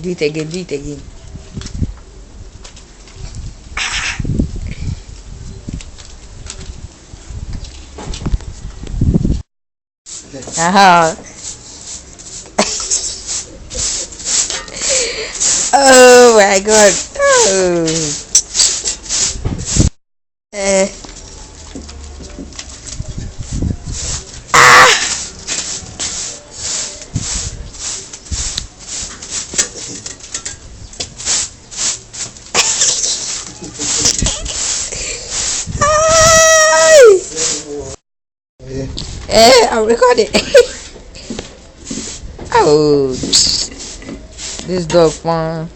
Do it again. Do it again. Uh-huh. Oh my god. Oh. Eh. I'm recording. Oh, this dog fun.